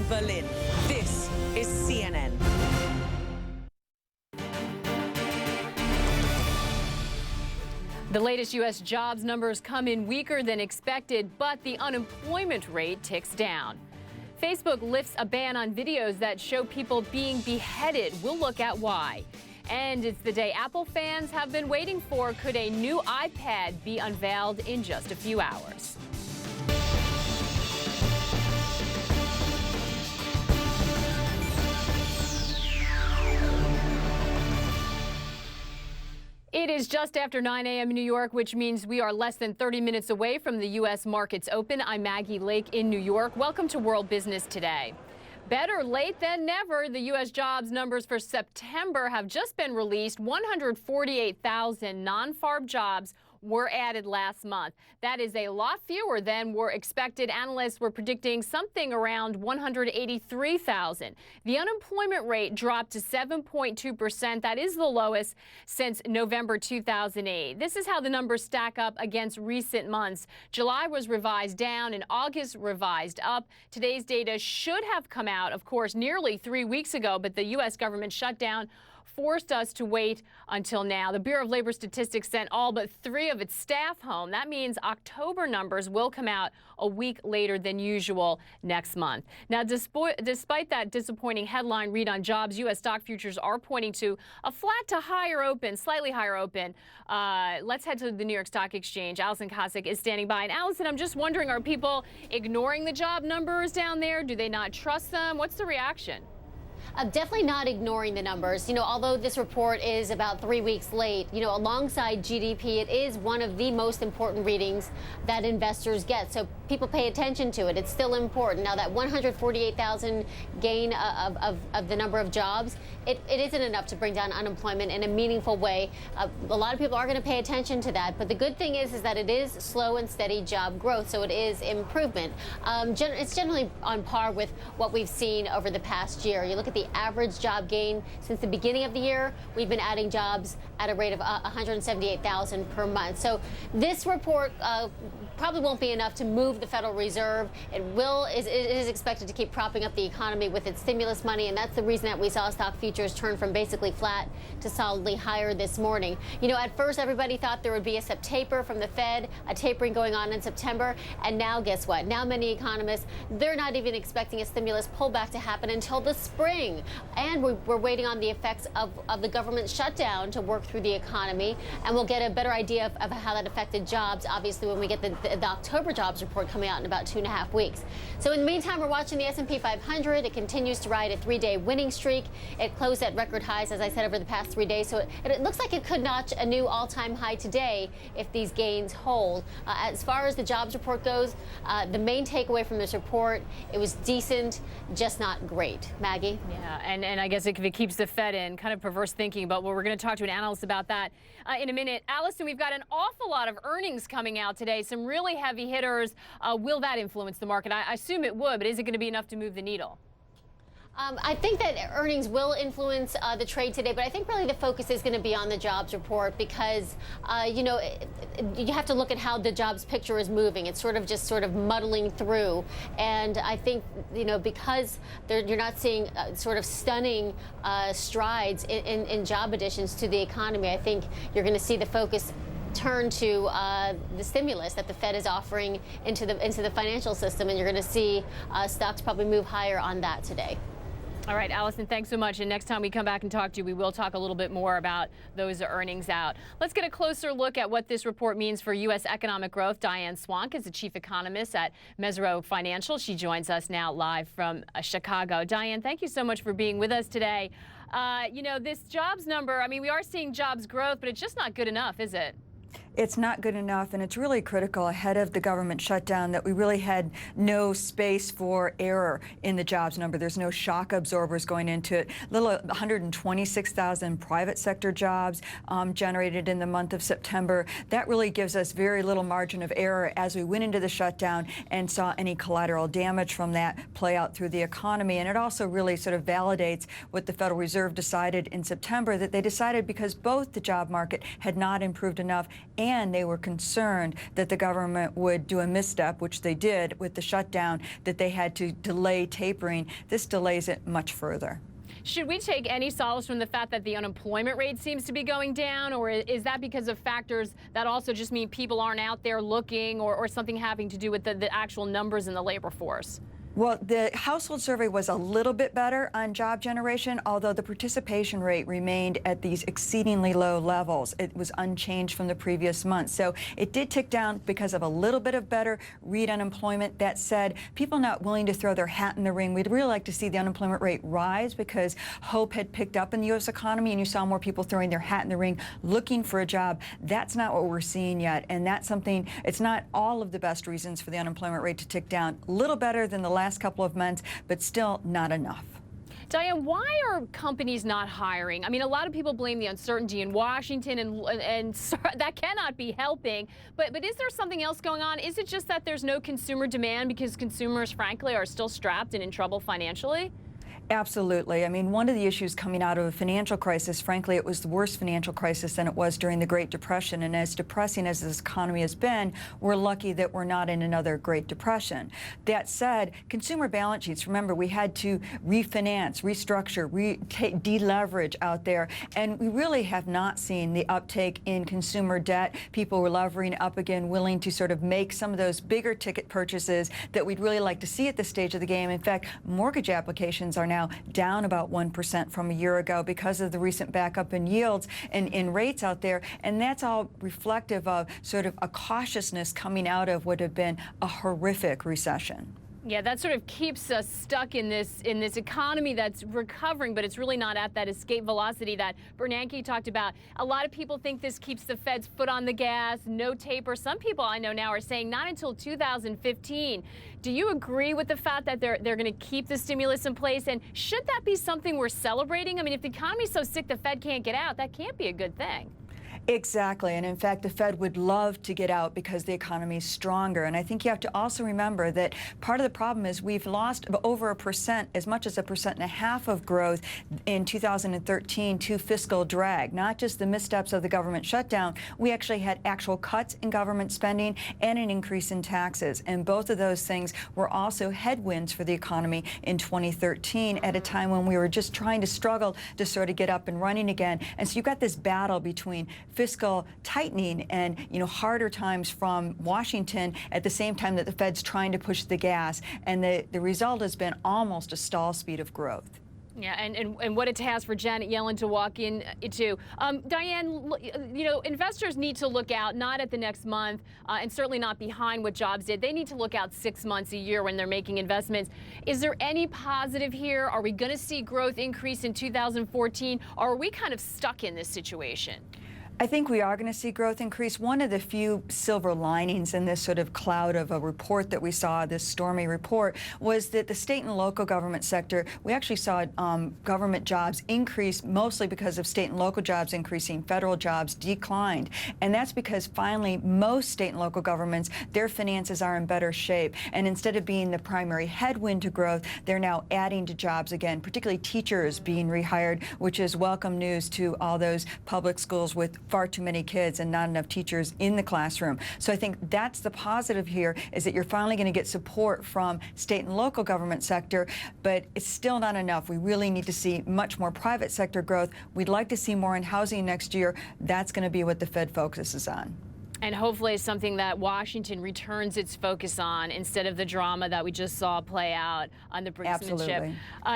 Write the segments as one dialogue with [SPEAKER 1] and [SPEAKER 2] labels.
[SPEAKER 1] Berlin. This is CNN.
[SPEAKER 2] The latest U.S. jobs numbers come in weaker than expected, but the unemployment rate ticks down. Facebook lifts a ban on videos that show people being beheaded. We'll look at why. And it's the day Apple fans have been waiting for. Could a new iPad be unveiled in just a few hours? It is just after 9 a.m. in New York, which means we are less than 30 minutes away from the U.S. markets open. I'm Maggie Lake in New York. Welcome to World Business Today. Better late than never. The U.S. jobs numbers for September have just been released. 148,000 non-farm jobs were added last month. That is a lot fewer than were expected. Analysts were predicting something around 183,000. The unemployment rate dropped to 7.2%. That is the lowest since November 2008. This is how the numbers stack up against recent months. July was revised down and August revised up. Today's data should have come out, of course, nearly 3 weeks ago, but the U.S. government shutdown forced us to wait until now. The Bureau of Labor Statistics sent all but 3 of its staff home. That means October numbers will come out a week later than usual next month. Now, despite that disappointing headline read on jobs, U.S. stock futures are pointing to a flat to higher open, slightly higher open. Let's head to the New York Stock Exchange. Allison Cossack is standing by. And Allison, I'm just wondering, are people ignoring the job numbers down there? Do they not trust them? What's the reaction?
[SPEAKER 3] Definitely not ignoring the numbers. Although this report is about 3 weeks late, alongside GDP, it is one of the most important readings that investors get. So people pay attention to it. It's still important. Now, that 148,000 gain of the number of jobs, it isn't enough to bring down unemployment in a meaningful way. A lot of people are going to pay attention to that. But the good thing is that it is slow and steady job growth. So it is improvement. It's generally on par with what we've seen over the past year. You look at the average job gain since the beginning of the year. We've been adding jobs at a rate of 178,000 per month. So this report probably won't be enough to move the Federal Reserve. It is expected to keep propping up the economy with its stimulus money, and that's the reason that we saw stock futures turn from basically flat to solidly higher this morning. At first everybody thought there would be a taper from the Fed, a tapering going on in September, and now guess what? Now many economists, they're not even expecting a stimulus pullback to happen until the spring. And we're waiting on the effects of the government shutdown to work through the economy, and we'll get a better idea of how that affected jobs, obviously, when we get the October jobs report coming out in about 2.5 weeks. So in the meantime, we're watching the S&P 500. It continues to ride a 3-day winning streak. It closed at record highs, as I said, over the past 3 days. So it looks like it could notch a new all-time high today if these gains hold. As far as the jobs report goes, the main takeaway from this report, it was decent, just not great. Maggie?
[SPEAKER 2] Yeah, and I guess if it keeps the Fed in, kind of perverse thinking, but we're going to talk to an analyst about that in a minute. Allison, we've got an awful lot of earnings coming out today, some really heavy hitters. Will that influence the market? I assume it would, but is it going to be enough to move the needle?
[SPEAKER 3] I think that earnings will influence the trade today, but I think really the focus is going to be on the jobs report because, you have to look at how the jobs picture is moving. It's sort of muddling through. And I think, because you're not seeing sort of stunning strides in job additions to the economy, I think you're going to see the focus turn to the stimulus that the Fed is offering into the financial system, and you're going to see stocks probably move higher on that today.
[SPEAKER 2] All right, Allison, thanks so much. And next time we come back and talk to you, we will talk a little bit more about those earnings out. Let's get a closer look at what this report means for U.S. economic growth. Diane Swank is the chief economist at Mesirow Financial. She joins us now live from Chicago. Diane, thank you so much for being with us today. This jobs number, we are seeing jobs growth, but it's just not good enough, is it?
[SPEAKER 4] It's not good enough, and it's really critical ahead of the government shutdown that we really had no space for error in the jobs number. There's no shock absorbers going into it. Little 126,000 private sector jobs generated in the month of September. That really gives us very little margin of error as we went into the shutdown and saw any collateral damage from that play out through the economy. And it also really sort of validates what the Federal Reserve decided in September, that they decided because both the job market had not improved enough and they were concerned that the government would do a misstep, which they did with the shutdown, that they had to delay tapering. This delays it much further.
[SPEAKER 2] Should we take any solace from the fact that the unemployment rate seems to be going down, or is that because of factors that also just mean people aren't out there looking, or something having to do with the actual numbers in the labor force?
[SPEAKER 4] Well, the household survey was a little bit better on job generation, although the participation rate remained at these exceedingly low levels. It was unchanged from the previous month. So it did tick down because of a little bit of better read unemployment. That said, people not willing to throw their hat in the ring. We'd really like to see the unemployment rate rise because hope had picked up in the U.S. economy, and you saw more people throwing their hat in the ring looking for a job. That's not what we're seeing yet, and that's something, it's not all of the best reasons for the unemployment rate to tick down. A little better than the last couple of months, but still not enough.
[SPEAKER 2] Diane, why are companies not hiring? I mean, a lot of people blame the uncertainty in Washington, and that cannot be helping. But is there something else going on? Is it just that there's no consumer demand because consumers, frankly, are still strapped and in trouble financially?
[SPEAKER 4] Absolutely. I mean, one of the issues coming out of a financial crisis, frankly, it was the worst financial crisis than it was during the Great Depression. And as depressing as this economy has been, we're lucky that we're not in another Great Depression. That said, consumer balance sheets, remember, we had to refinance, restructure, deleverage out there. And we really have not seen the uptake in consumer debt. People were levering up again, willing to sort of make some of those bigger ticket purchases that we'd really like to see at this stage of the game. In fact, mortgage applications are now down about 1% from a year ago because of the recent backup in yields and in rates out there. And that's all reflective of sort of a cautiousness coming out of what had been a horrific recession.
[SPEAKER 2] Yeah, that sort of keeps us stuck in this economy that's recovering, but it's really not at that escape velocity that Bernanke talked about. A lot of people think this keeps the Fed's foot on the gas, no taper. Some people I know now are saying not until 2015. Do you agree with the fact that they're going to keep the stimulus in place? And should that be something we're celebrating? I mean, if the economy's so sick the Fed can't get out, that can't be a good thing.
[SPEAKER 4] Exactly. And in fact, the Fed would love to get out because the economy is stronger. And I think you have to also remember that part of the problem is we've lost over 1%, as much as 1.5% of growth in 2013 to fiscal drag, not just the missteps of the government shutdown. We actually had actual cuts in government spending and an increase in taxes. And both of those things were also headwinds for the economy in 2013 at a time when we were just trying to struggle to sort of get up and running again. And so you've got this battle between fiscal tightening and, harder times from Washington at the same time that the Fed's trying to push the gas. And the result has been almost a stall speed of growth.
[SPEAKER 2] Yeah, and what a task for Janet Yellen to walk into. Diane, investors need to look out not at the next month and certainly not behind what jobs did. They need to look out 6 months, a year when they're making investments. Is there any positive here? Are we going to see growth increase in 2014? Or are we kind of stuck in this situation?
[SPEAKER 4] I think we are going to see growth increase. One of the few silver linings in this sort of cloud of a report that we saw, this stormy report, was that the state and local government sector, we actually saw government jobs increase mostly because of state and local jobs increasing. Federal jobs declined. And that's because finally most state and local governments, their finances are in better shape. And instead of being the primary headwind to growth, they're now adding to jobs again, particularly teachers being rehired, which is welcome news to all those public schools with far too many kids and not enough teachers in the classroom. So I think that's the positive here, is that you're finally going to get support from state and local government sector, but it's still not enough. We really need to see much more private sector growth. We'd like to see more in housing next year. That's going to be what the Fed focuses on.
[SPEAKER 2] And hopefully it's something that Washington returns its focus on instead of the drama that we just saw play out on the brinksmanship.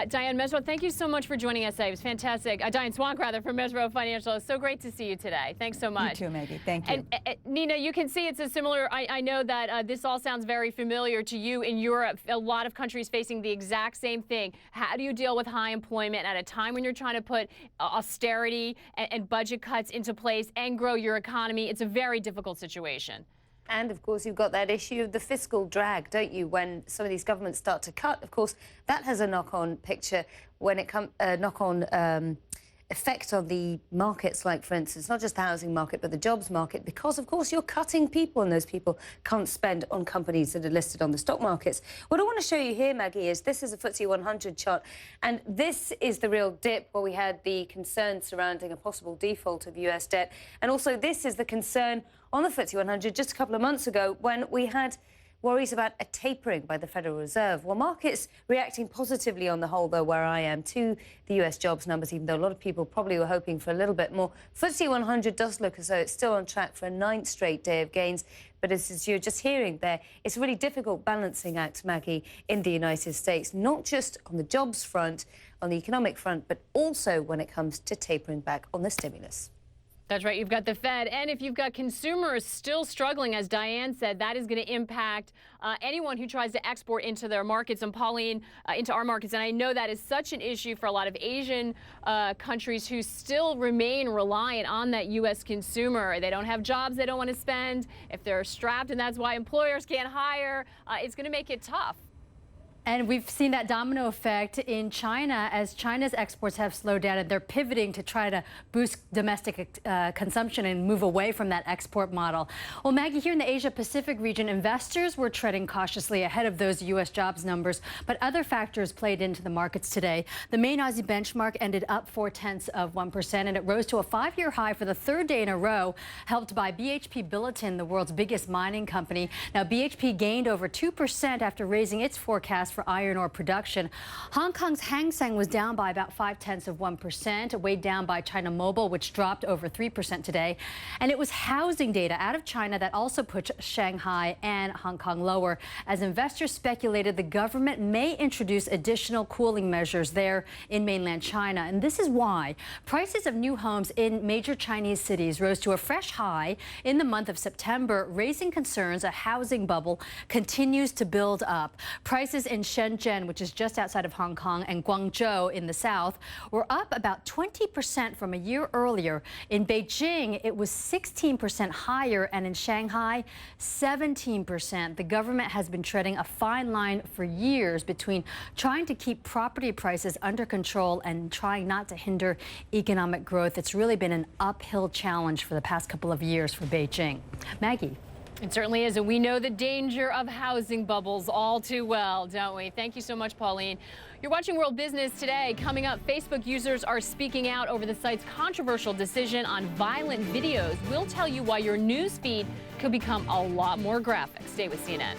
[SPEAKER 2] Diane Mesro, thank you so much for joining us today. It was fantastic. Diane Swank, rather, from Mesro Financial. It's so great to see you today. Thanks so much.
[SPEAKER 4] You too, Maggie. Thank you.
[SPEAKER 2] And Nina, you can see it's a similar, I know that this all sounds very familiar to you in Europe. A lot of countries facing the exact same thing. How do you deal with high employment at a time when you're trying to put austerity and budget cuts into place and grow your economy? It's a very difficult situation.
[SPEAKER 5] And of course, you've got that issue of the fiscal drag, don't you? When some of these governments start to cut, of course, that has a knock-on picture when it comes knock-on effect on the markets, like, for instance, not just the housing market, but the jobs market, because, of course, you're cutting people and those people can't spend on companies that are listed on the stock markets. What I want to show you here, Maggie, is this is a FTSE 100 chart, and this is the real dip where we had the concern surrounding a possible default of US debt, and also this is the concern on the FTSE 100 just a couple of months ago when we had worries about a tapering by the Federal Reserve. Well, markets reacting positively on the whole, though, where I am, to the US jobs numbers, even though a lot of people probably were hoping for a little bit more. FTSE 100 does look as though it's still on track for a 9th straight day of gains. But as you're just hearing there, it's a really difficult balancing act, Maggie, in the United States, not just on the jobs front, on the economic front, but also when it comes to tapering back on the stimulus.
[SPEAKER 2] That's right. You've got the Fed. And if you've got consumers still struggling, as Diane said, that is going to impact anyone who tries to export into their markets. And Pauline, into our markets. And I know that is such an issue for a lot of Asian countries who still remain reliant on that U.S. consumer. They don't have jobs they don't want to spend. If they're strapped, and that's why employers can't hire, it's going to make it tough.
[SPEAKER 6] And we've seen that domino effect in China as China's exports have slowed down and they're pivoting to try to boost domestic consumption and move away from that export model. Well, Maggie, here in the Asia-Pacific region, investors were treading cautiously ahead of those U.S. jobs numbers, but other factors played into the markets today. The main Aussie benchmark ended up 0.4%, and it rose to a 5-year high for the 3rd day in a row, helped by BHP Billiton, the world's biggest mining company. Now, BHP gained over 2% after raising its forecast for iron ore production. Hong Kong's Hang Seng was down by about 0.5%, weighed down by China Mobile, which dropped over 3% today. And it was housing data out of China that also pushed Shanghai and Hong Kong lower, as investors speculated the government may introduce additional cooling measures there in mainland China. And this is why prices of new homes in major Chinese cities rose to a fresh high in the month of September, raising concerns a housing bubble continues to build up. Prices in Shenzhen, which is just outside of Hong Kong, and Guangzhou in the south, were up about 20% from a year earlier. In Beijing, it was 16% higher, and in Shanghai, 17%. The government has been treading a fine line for years between trying to keep property prices under control and trying not to hinder economic growth. It's really been an uphill challenge for the past couple of years for Beijing. Maggie.
[SPEAKER 2] It certainly is, and we know the danger of housing bubbles all too well, don't we? Thank you so much, Pauline. You're watching World Business Today. Coming up, Facebook users are speaking out over the site's controversial decision on violent videos. We'll tell you why your news feed could become a lot more graphic. Stay with CNN.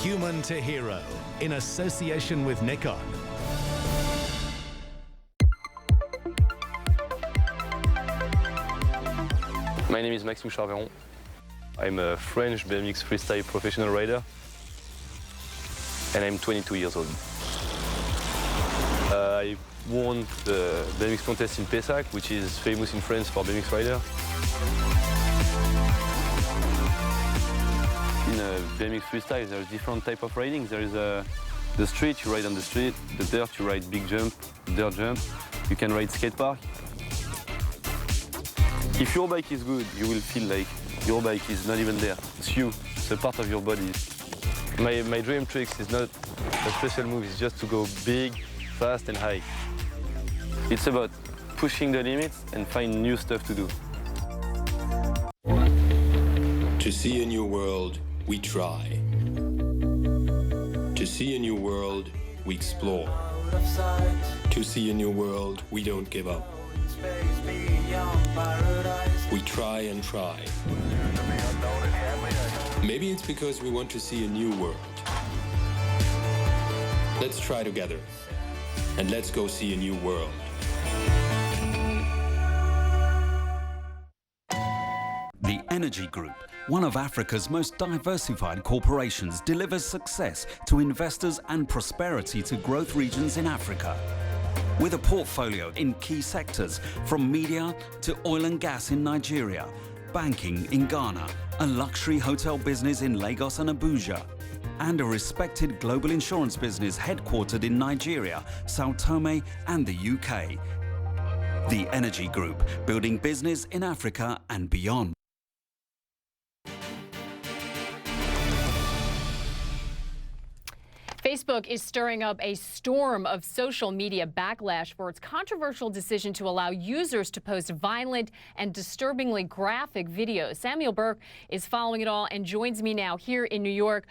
[SPEAKER 7] Human to Hero, in association with Nikon.
[SPEAKER 8] My name is Maxime Charveron. I'm a French BMX freestyle professional rider, and I'm 22 years old. I won the BMX contest in Pessac, which is famous in France for BMX rider. In BMX freestyle, there's different type of riding. There is the street, you ride on the street. The dirt, you ride big jump, dirt jump. You can ride skate park. If your bike is good, you will feel like your bike is not even there. It's you, it's a part of your body. My dream tricks is not a special move, it's just to go big, fast and high. It's about pushing the limits and find new stuff to do.
[SPEAKER 9] To see a new world, we try. To see a new world, we explore. To see a new world, we don't give up. We try and try. Maybe it's because we want to see a new world. Let's try together, and let's go see a new world.
[SPEAKER 10] The Energy Group, one of Africa's most diversified corporations, delivers success to investors and prosperity to growth regions in Africa. With a portfolio in key sectors from media to oil and gas in Nigeria, banking in Ghana, a luxury hotel business in Lagos and Abuja, and a respected global insurance business headquartered in Nigeria, Sao Tome and the UK. The Energy Group, building business in Africa and beyond.
[SPEAKER 2] Facebook is stirring up a storm of social media backlash for its controversial decision to allow users to post violent and disturbingly graphic videos. Samuel Burke is following it all and joins me now here in New York.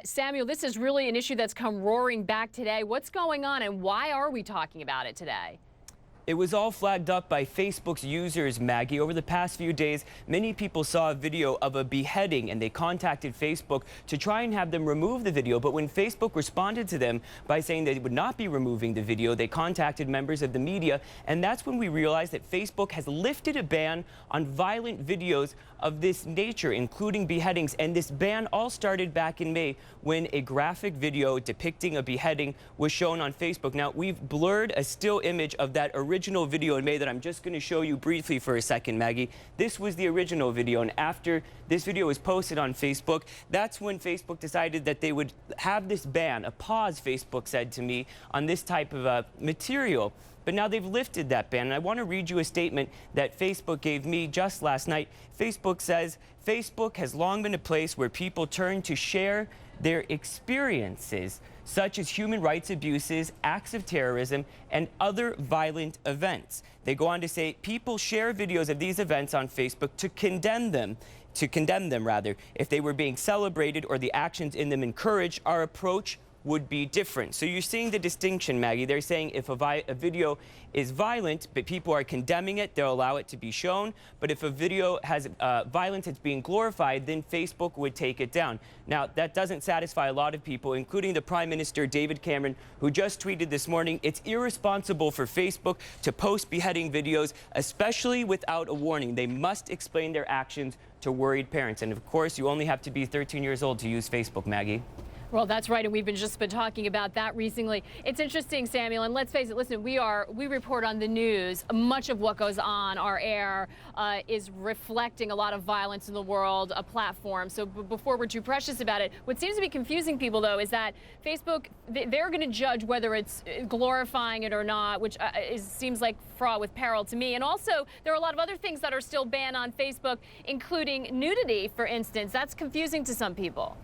[SPEAKER 2] Samuel, this is really an issue that's come roaring back today. What's going on and why are we talking about it today?
[SPEAKER 11] It was all flagged up by Facebook's users, Maggie. Over the past few days, many people saw a video of a beheading and they contacted Facebook to try and have them remove the video. But when Facebook responded to them by saying they would not be removing the video, they contacted members of the media. And that's when we realized that Facebook has lifted a ban on violent videos of this nature, including beheadings. And this ban all started back in May when a graphic video depicting a beheading was shown on Facebook. Now, we've blurred a still image of that original video in May that I'm just going to show you briefly for a second, Maggie. This was the original video, and after this video was posted on Facebook, that's when Facebook decided that they would have this ban, a pause, Facebook said to me, on this type of material. But now they've lifted that ban, and I want to read you a statement that Facebook gave me just last night. Facebook says, Facebook has long been a place where people turn to share their experiences, such as human rights abuses, acts of terrorism, and other violent events. They go on to say, people share videos of these events on Facebook to condemn them, if they were being celebrated or the actions in them encouraged. Our approach would be different. So you're seeing the distinction, Maggie. They're saying if a video is violent, but people are condemning it, they'll allow it to be shown. But if a video has violence that's being glorified, then Facebook would take it down. Now, that doesn't satisfy a lot of people, including the Prime Minister, David Cameron, who just tweeted this morning, it's irresponsible for Facebook to post beheading videos, especially without a warning. They must explain their actions to worried parents. And of course, you only have to be 13 years old to use Facebook, Maggie.
[SPEAKER 2] Well, that's right, and we've just been talking about that recently. It's interesting, Samuel, and let's face it, listen, we report on the news. Much of what goes on our air is reflecting a lot of violence in the world, a platform. So before we're too precious about it, what seems to be confusing people, though, is that Facebook, they're going to judge whether it's glorifying it or not, which seems like fraught with peril to me. And also, there are a lot of other things that are still banned on Facebook, including nudity, for instance. That's confusing to some people.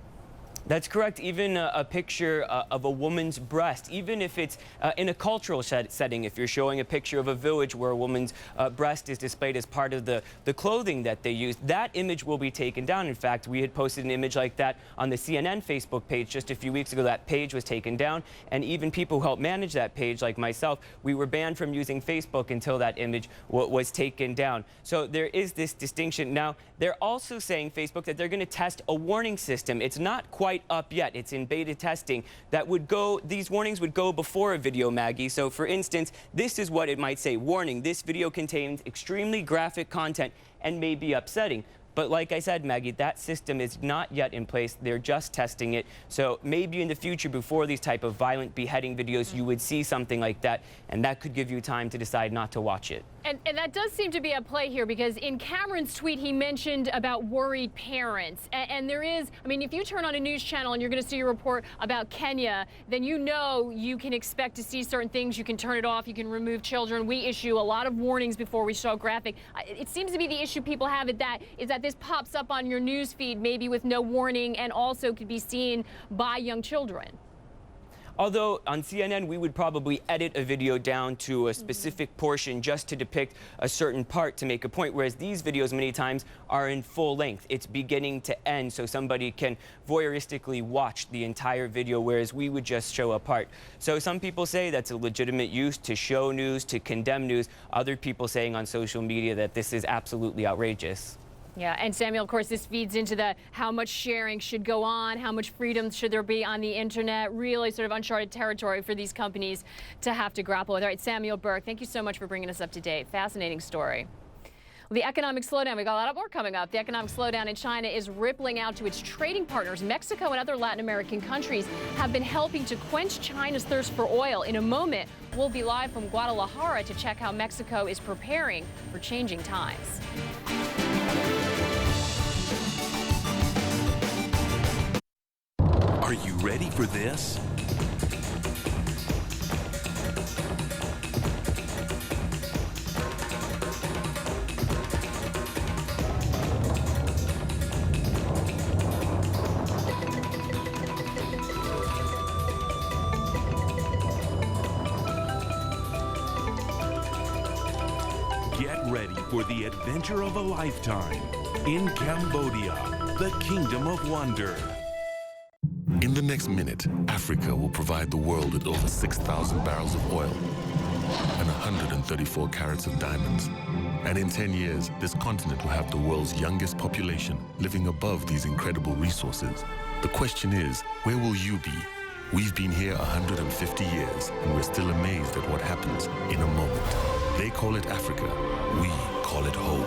[SPEAKER 11] That's correct. Even a picture of a woman's breast, even if it's in a cultural setting, if you're showing a picture of a village where a woman's breast is displayed as part of the clothing that they use, that image will be taken down. In fact, we had posted an image like that on the CNN Facebook page just a few weeks ago. That page was taken down, and even people who help manage that page, like myself, we were banned from using Facebook until that image was taken down. So there is this distinction. Now, they're also saying, Facebook, that they're going to test a warning system. It's not quite up yet. It's in beta testing. These warnings would go before a video, Maggie. So for instance, this is what it might say. Warning, this video contains extremely graphic content and may be upsetting. But like I said, Maggie, that system is not yet in place. They're just testing it. So maybe in the future, before these type of violent beheading videos, you would see something like that, and that could give you time to decide not to watch it.
[SPEAKER 2] And that does seem to be at play here, because in Cameron's tweet, he mentioned about worried parents. And there is, I mean, if you turn on a news channel and you're going to see a report about Kenya, then you know you can expect to see certain things. You can turn it off. You can remove children. We issue a lot of warnings before we show graphic. It seems to be the issue people have is that this pops up on your news feed, maybe with no warning, and also could be seen by young children.
[SPEAKER 11] Although on CNN, we would probably edit a video down to a specific portion just to depict a certain part to make a point, whereas these videos many times are in full length. It's beginning to end, so somebody can voyeuristically watch the entire video, whereas we would just show a part. So some people say that's a legitimate use to show news, to condemn news. Other people saying on social media that this is absolutely outrageous.
[SPEAKER 2] Yeah, and Samuel, of course, this feeds into the how much sharing should go on, how much freedom should there be on the internet, really sort of uncharted territory for these companies to have to grapple with. All right, Samuel Burke, thank you so much for bringing us up to date. Fascinating story. Well, the economic slowdown, we got a lot more coming up. The economic slowdown in China is rippling out to its trading partners. Mexico and other Latin American countries have been helping to quench China's thirst for oil. In a moment, we'll be live from Guadalajara to check how Mexico is preparing for changing times.
[SPEAKER 12] Are you ready for this?
[SPEAKER 7] for the adventure of a lifetime in Cambodia, the Kingdom of Wonder.
[SPEAKER 12] In the next minute, Africa will provide the world with over 6,000 barrels of oil and 134 carats of diamonds. And in 10 years, this continent will have the world's youngest population living above these incredible resources. The question is, where will you be? We've been here 150 years, and we're still amazed at what happens in a moment. They call it Africa. We call it home.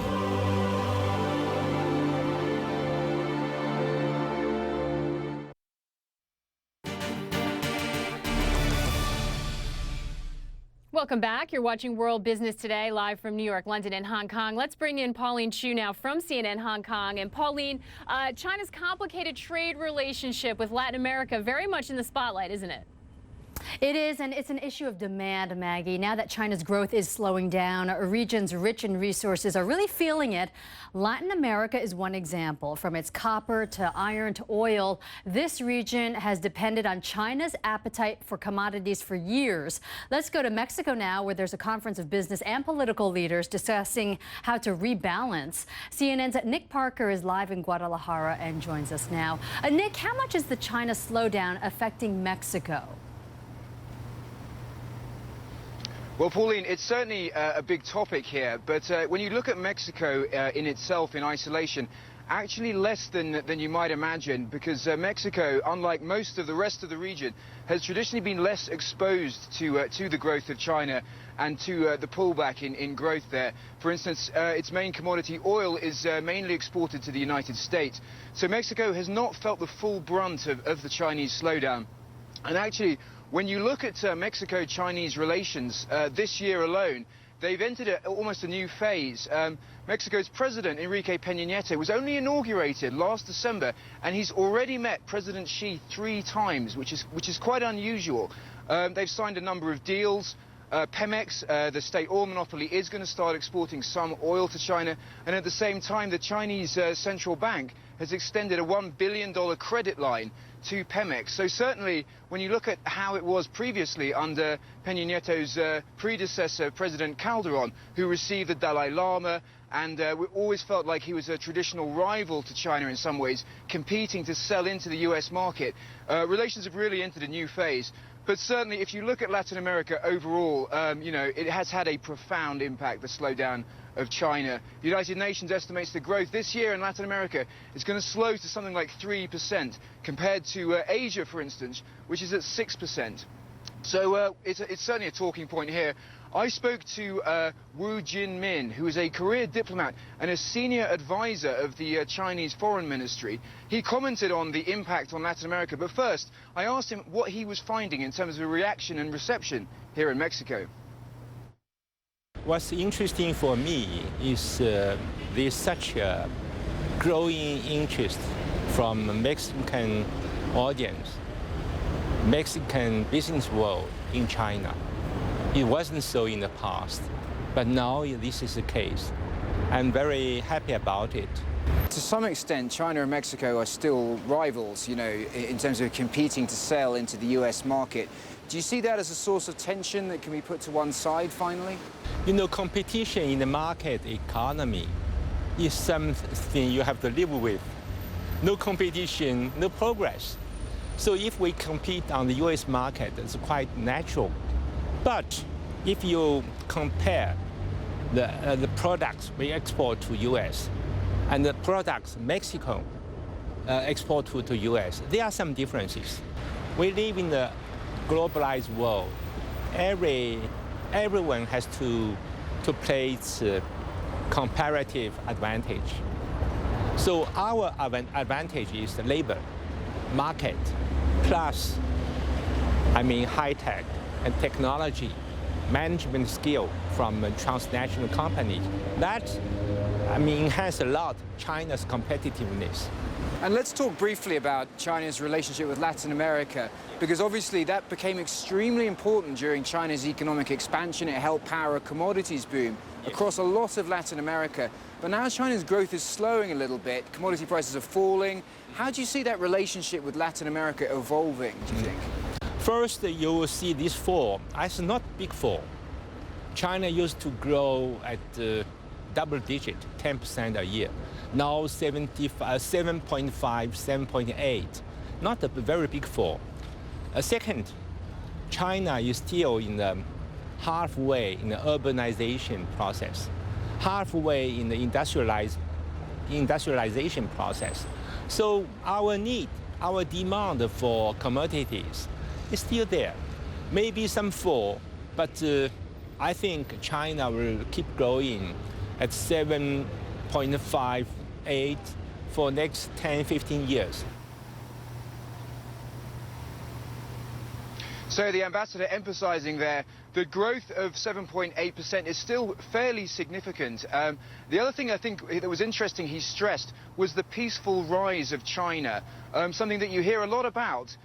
[SPEAKER 2] Welcome back. You're watching World Business Today, live from New York, London, and Hong Kong. Let's bring in Pauline Chu now from CNN Hong Kong. And Pauline, China's complicated trade relationship with Latin America very much in the spotlight, isn't it?
[SPEAKER 6] It is, and it's an issue of demand, Maggie. Now that China's growth is slowing down, regions rich in resources are really feeling it. Latin America is one example. From its copper to iron to oil, this region has depended on China's appetite for commodities for years. Let's go to Mexico now, where there's a conference of business and political leaders discussing how to rebalance. CNN's Nick Parker is live in Guadalajara and joins us now. Nick, how much is the China slowdown affecting Mexico?
[SPEAKER 13] Well, Pauline, it's certainly a big topic here, but when you look at Mexico in itself, in isolation, actually less than you might imagine, because Mexico, unlike most of the rest of the region, has traditionally been less exposed to the growth of China and to the pullback in growth there. For instance, its main commodity, oil, is mainly exported to the United States. So Mexico has not felt the full brunt of the Chinese slowdown. And actually, when you look at Mexico-Chinese relations this year alone, they've entered almost a new phase. Mexico's president, Enrique Peña Nieto, was only inaugurated last December, and he's already met President Xi 3 times, which is quite unusual. They've signed a number of deals. Pemex, the state oil monopoly, is going to start exporting some oil to China, and at the same time, the Chinese central bank has extended a $1 billion credit line to Pemex. So certainly, when you look at how it was previously under Peña Nieto's predecessor, President Calderon, who received the Dalai Lama, and we always felt like he was a traditional rival to China in some ways, competing to sell into the US market, relations have really entered a new phase. But certainly, if you look at Latin America overall, you know, it has had a profound impact, the slowdown of China. The United Nations estimates the growth this year in Latin America is going to slow to something like 3%, compared to Asia, for instance, which is at 6%. So it's certainly a talking point here. I spoke to Wu Jinmin, who is a career diplomat and a senior advisor of the Chinese Foreign Ministry. He commented on the impact on Latin America, but first I asked him what he was finding in terms of reaction and reception here in Mexico.
[SPEAKER 14] What's interesting for me is there's such a growing interest from Mexican audience, Mexican business world in China. It wasn't so in the past, but now this is the case. I'm very happy about it.
[SPEAKER 15] To some extent, China and Mexico are still rivals, you know, in terms of competing to sell into the US market. Do you see that as a source of tension that can be put to one side finally?
[SPEAKER 14] You know, competition in the market economy is something you have to live with. No competition, no progress. So if we compete on the US market, it's quite natural. But if you compare the products we export to US and the products Mexico export to US, there are some differences. We live in a globalized world. Everyone has to play its comparative advantage. So our advantage is the labor market plus, high tech and technology, management skill from transnational companies. That, enhances a lot China's competitiveness.
[SPEAKER 15] And let's talk briefly about China's relationship with Latin America, because obviously that became extremely important during China's economic expansion. It helped power a commodities boom across a lot of Latin America. But now China's growth is slowing a little bit. Commodity prices are falling. How do you see that relationship with Latin America evolving, do you think?
[SPEAKER 14] First, you will see this fall. It's not big fall. China used to grow at double digit, 10% a year. Now 7.5, 7.8, not a very big fall. Second, China is still in the halfway in the urbanization process, halfway in the industrialization process. So our demand for commodities is still there. Maybe some fall, but I think China will keep growing at 7.5, 8 for next 10, 15 years.
[SPEAKER 13] So the ambassador emphasizing there the growth of 7.8% is still fairly significant. The other thing I think that was interesting he stressed was the peaceful rise of China, something that you hear a lot about.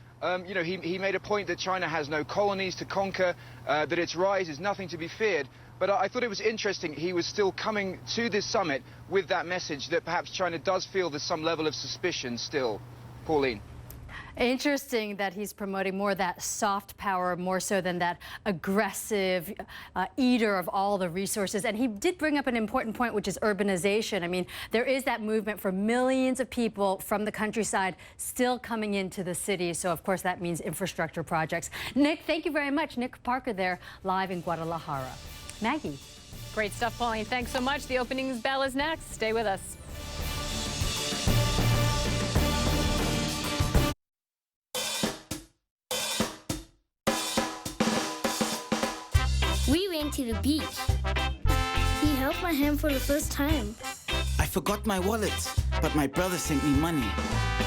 [SPEAKER 13] You know, he made a point that China has no colonies to conquer, that its rise is nothing to be feared. But I thought it was interesting he was still coming to this summit with that message that perhaps China does feel there's some level of suspicion still. Pauline.
[SPEAKER 6] Interesting that he's promoting more of that soft power more so than that aggressive eater of all the resources. And he did bring up an important point, which is urbanization. I mean, there is that movement for millions of people from the countryside still coming into the city. So, of course, that means infrastructure projects. Nick, thank you very much. Nick Parker there, live in Guadalajara. Maggie.
[SPEAKER 2] Great stuff, Pauline. Thanks so much. The opening bell is next. Stay with us.
[SPEAKER 16] We went to the beach. He held my hand for the first time.
[SPEAKER 17] I forgot my wallet, but my brother sent me money.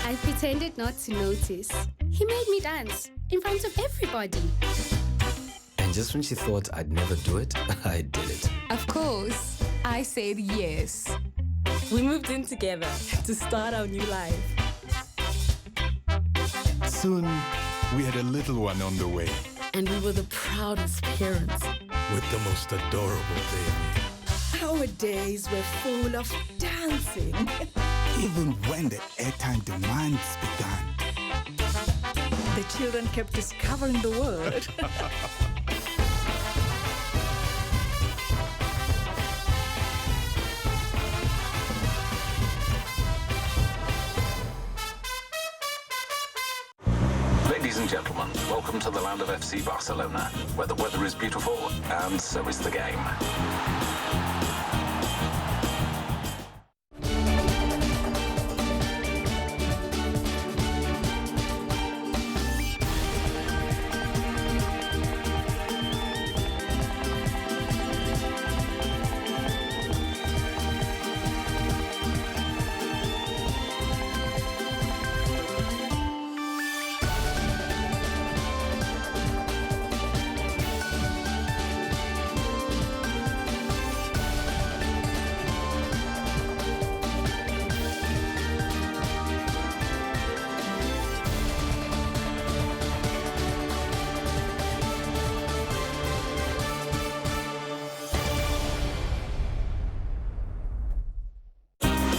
[SPEAKER 16] I pretended not to notice. He made me dance in front of everybody.
[SPEAKER 18] And just when she thought I'd never do it, I did it.
[SPEAKER 19] Of course, I said yes. We moved in together to start our new life.
[SPEAKER 20] Soon, we had a little one on the way.
[SPEAKER 19] And we were the proudest parents.
[SPEAKER 20] With the most adorable baby.
[SPEAKER 19] Our days were full of dancing.
[SPEAKER 20] Even when the airtime demands began.
[SPEAKER 19] The children kept discovering the world.
[SPEAKER 10] Ladies and gentlemen, welcome to the land of FC Barcelona, where the weather is beautiful and so is the game.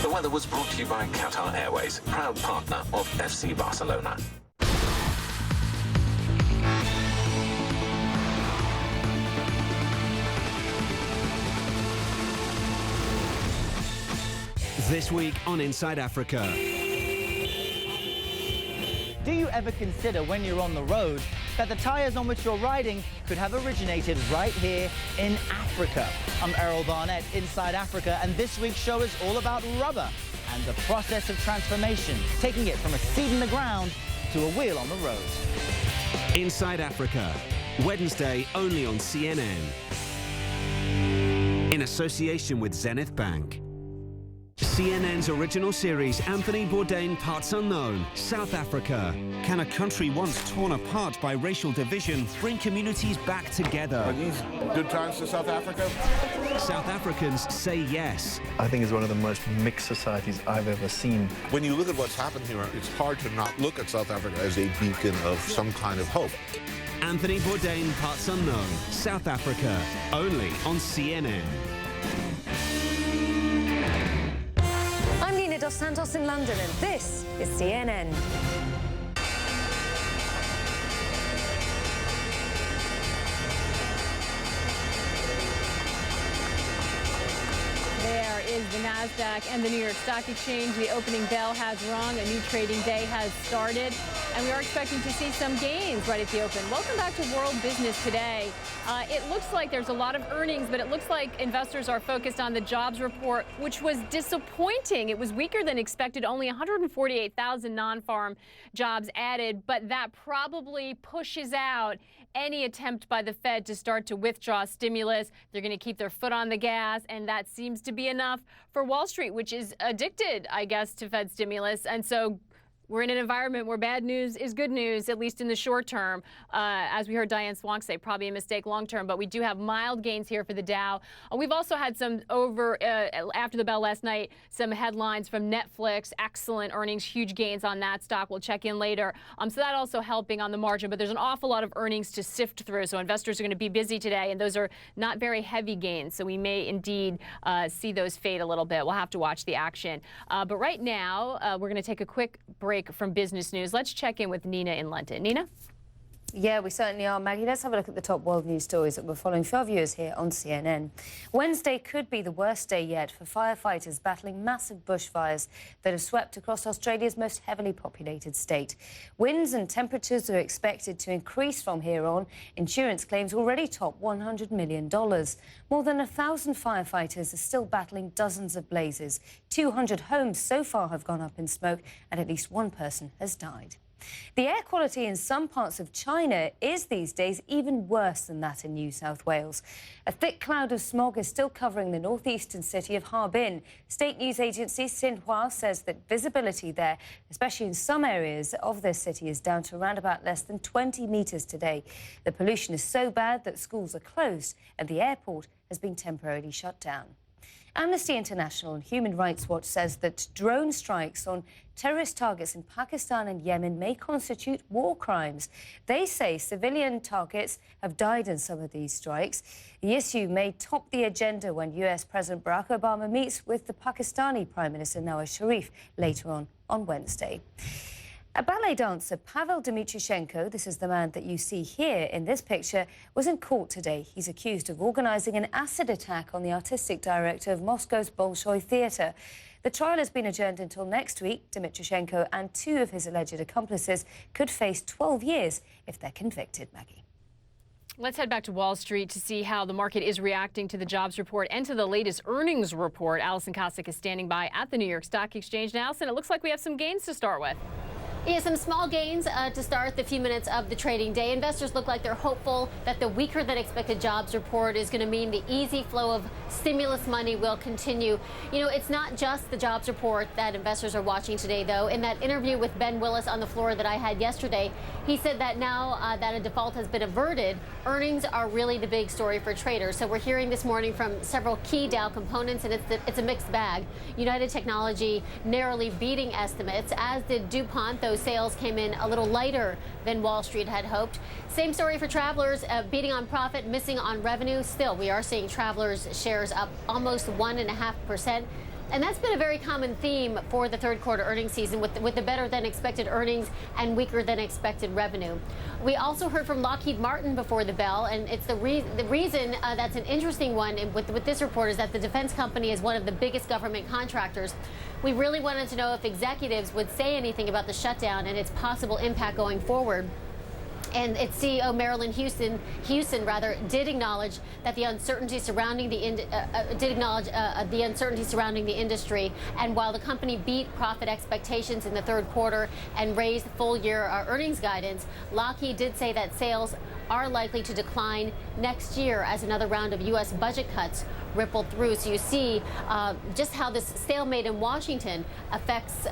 [SPEAKER 10] The weather was brought to you by Qatar Airways, proud partner of FC Barcelona.
[SPEAKER 21] This week on Inside Africa.
[SPEAKER 22] Do you ever consider when you're on the road that the tyres on which you're riding could have originated right here in Africa? I'm Errol Barnett, Inside Africa, and this week's show is all about rubber and the process of transformation, taking it from a seed in the ground to a wheel on the road.
[SPEAKER 21] Inside Africa, Wednesday only on CNN. In association with Zenith Bank. CNN's original series, Anthony Bourdain, Parts Unknown, South Africa. Can a country once torn apart by racial division bring communities back together?
[SPEAKER 23] Are these good times for South Africa?
[SPEAKER 21] South Africans say yes.
[SPEAKER 24] I think it's one of the most mixed societies I've ever seen.
[SPEAKER 23] When you look at what's happened here, it's hard to not look at South Africa as a beacon of some kind of hope.
[SPEAKER 21] Anthony Bourdain, Parts Unknown, South Africa, only on CNN.
[SPEAKER 1] I'm Santos in London, and this is CNN.
[SPEAKER 2] is the NASDAQ and the New York Stock Exchange. The opening bell has rung. A new trading day has started, and we are expecting to see some gains right at the open. Welcome back to World Business Today. It looks like there's a lot of earnings, but it looks like investors are focused on the jobs report, which was disappointing. It was weaker than expected, only 148,000 non-farm jobs added, but that probably pushes out any attempt by the Fed to start to withdraw stimulus. They're going to keep their foot on the gas, and that seems to be enough for Wall Street, which is addicted, I guess, to Fed stimulus. And so we're in an environment where bad news is good news, at least in the short term. As we heard Diane Swonk say, probably a mistake long term, but we do have mild gains here for the Dow. We've also had some after the bell last night, some headlines from Netflix, excellent earnings, huge gains on that stock. We'll check in later. So that also helping on the margin, but there's an awful lot of earnings to sift through. So investors are going to be busy today, and those are not very heavy gains. So we may indeed see those fade a little bit. We'll have to watch the action. But right now, we're going to take a quick break from business news. Let's check in with Nina in London. Nina?
[SPEAKER 1] Yeah, we certainly are, Maggie. Let's have a look at the top world news stories that we're following for our viewers here on CNN. Wednesday could be the worst day yet for firefighters battling massive bushfires that have swept across Australia's most heavily populated state. Winds and temperatures are expected to increase from here on. Insurance claims already top $100 million. More than 1,000 firefighters are still battling dozens of blazes. 200 homes so far have gone up in smoke, and at least one person has died. The air quality in some parts of China is these days even worse than that in New South Wales. A thick cloud of smog is still covering the northeastern city of Harbin. State news agency Xinhua says that visibility there, especially in some areas of this city, is down to around about less than 20 metres today. The pollution is so bad that schools are closed and the airport has been temporarily shut down. Amnesty International and Human Rights Watch says that drone strikes on terrorist targets in Pakistan and Yemen may constitute war crimes. They say civilian targets have died in some of these strikes. The issue may top the agenda when US President Barack Obama meets with the Pakistani Prime Minister Nawaz Sharif later on Wednesday. A ballet dancer, Pavel Dmytrychenko, this is the man that you see here in this picture, was in court today. He's accused of organising an acid attack on the artistic director of Moscow's Bolshoi Theatre. The trial has been adjourned until next week. Dmytrychenko and two of his alleged accomplices could face 12 years if they're convicted, Maggie.
[SPEAKER 2] Let's head back to Wall Street to see how the market is reacting to the jobs report and to the latest earnings report. Alison Kosik is standing by at the New York Stock Exchange. Now, Alison, it looks like we have some gains to start with.
[SPEAKER 3] Yeah, some small gains to start the few minutes of the trading day. Investors look like they're hopeful that the weaker than expected jobs report is going to mean the easy flow of stimulus money will continue. You know, it's not just the jobs report that investors are watching today, though. In that interview with Ben Willis on the floor that I had yesterday, he said that now that a default has been averted, earnings are really the big story for traders. So we're hearing this morning from several key Dow components, and it's a mixed bag. United Technology narrowly beating estimates, as did DuPont. Those sales came in a little lighter than Wall Street had hoped. Same story for travelers, beating on profit, missing on revenue. Still, we are seeing travelers' shares up almost 1.5%. And that's been a very common theme for the third quarter earnings season, with the better than expected earnings and weaker than expected revenue. We also heard from Lockheed Martin before the bell, and it's the reason that's an interesting one with this report is that the defense company is one of the biggest government contractors. We really wanted to know if executives would say anything about the shutdown and its possible impact going forward. And its CEO, Marilyn Houston did acknowledge that the uncertainty surrounding the industry. And while the company beat profit expectations in the third quarter and raised full-year earnings guidance, Lockheed did say that sales are likely to decline next year as another round of U.S. budget cuts ripple through. So you see just how this stalemate in Washington affects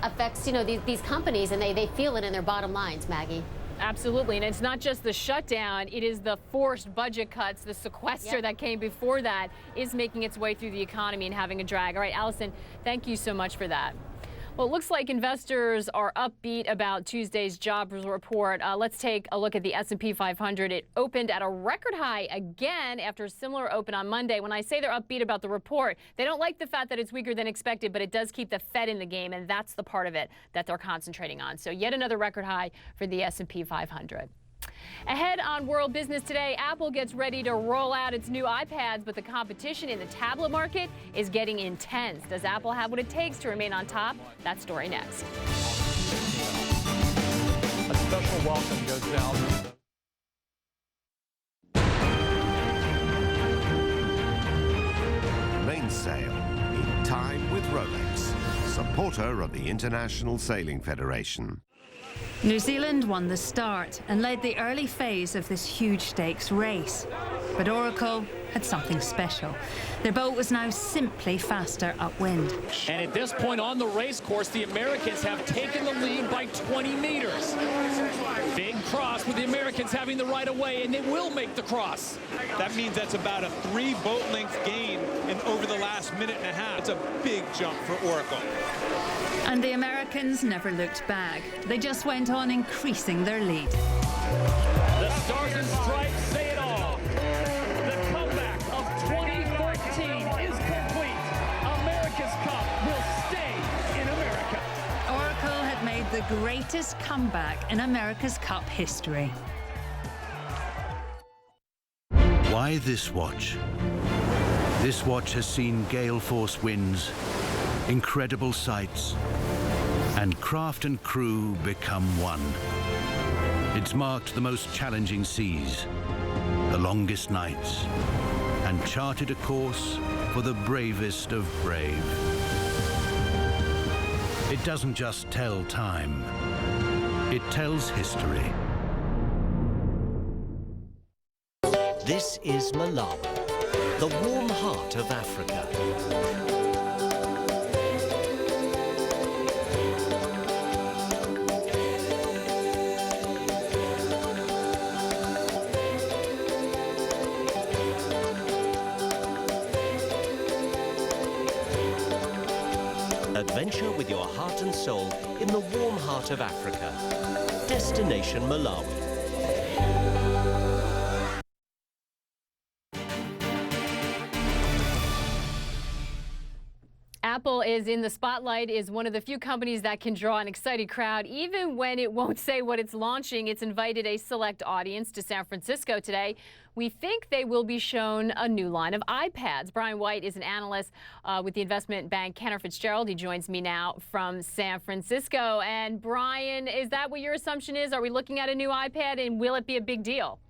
[SPEAKER 3] these companies, and they feel it in their bottom lines, Maggie.
[SPEAKER 2] Absolutely. And it's not just the shutdown, it is the forced budget cuts, the sequester that came before that is making its way through the economy and having a drag. All right, Alison, thank you so much for that. Well, it looks like investors are upbeat about Tuesday's jobs report. Let's take a look at the S&P 500. It opened at a record high again after a similar open on Monday. When I say they're upbeat about the report, they don't like the fact that it's weaker than expected, but it does keep the Fed in the game, and that's the part of it that they're concentrating on. So yet another record high for the S&P 500. Ahead on World Business Today, Apple gets ready to roll out its new iPads, but the competition in the tablet market is getting intense. Does Apple have what it takes to remain on top? That story next.
[SPEAKER 4] A special welcome goes out.
[SPEAKER 5] Mainsail in time with Rolex, supporter of the International Sailing Federation.
[SPEAKER 8] New Zealand won the start and led the early phase of this huge stakes race. But Oracle had something special. Their boat was now simply faster upwind.
[SPEAKER 4] And at this point on the race course, the Americans have taken the lead by 20 meters. Big cross with the Americans having the right of way, and they will make the cross.
[SPEAKER 9] That means that's about a 3 boat length gain in over the last minute and a half. It's a big jump for Oracle.
[SPEAKER 8] And the Americans never looked back. They just went on increasing their lead.
[SPEAKER 4] The Stars and Stripes say it all. The comeback of 2014 is complete. America's Cup will stay in America.
[SPEAKER 8] Oracle had made the greatest comeback in America's Cup history.
[SPEAKER 25] Why this watch? This watch has seen gale force winds, incredible sights, and craft and crew become one. It's marked the most challenging seas, the longest nights, and charted a course for the bravest of brave. It doesn't just tell time, it tells history.
[SPEAKER 26] This is Malawi, the warm heart of Africa. Adventure with your heart and soul in the warm heart of Africa. Destination Malawi.
[SPEAKER 2] Apple is in the spotlight, is one of the few companies that can draw an excited crowd. Even when it won't say what it's launching, it's invited a select audience to San Francisco today. We think they will be shown a new line of iPads. Brian White is an analyst with the investment bank Cantor Fitzgerald. He joins me now from San Francisco. And Brian, is that what your assumption is? Are we looking at a new iPad, and will it be a big deal?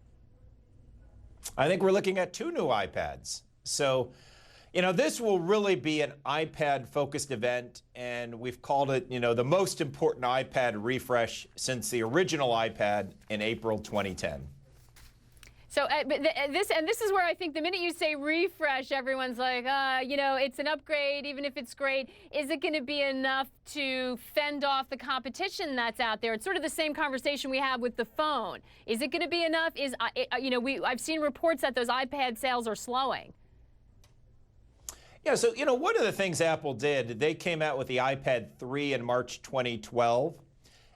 [SPEAKER 27] I think we're looking at 2 new iPads. So, you know, this will really be an iPad-focused event, and we've called it, you know, the most important iPad refresh since the original iPad in April 2010.
[SPEAKER 2] So this is where I think the minute you say refresh, everyone's like, you know, it's an upgrade, even if it's great. Is it going to be enough to fend off the competition that's out there? It's sort of the same conversation we have with the phone. Is it going to be enough? You know, I've seen reports that those iPad sales are slowing.
[SPEAKER 27] Yeah, so, you know, one of the things Apple did, they came out with the iPad 3 in March 2012,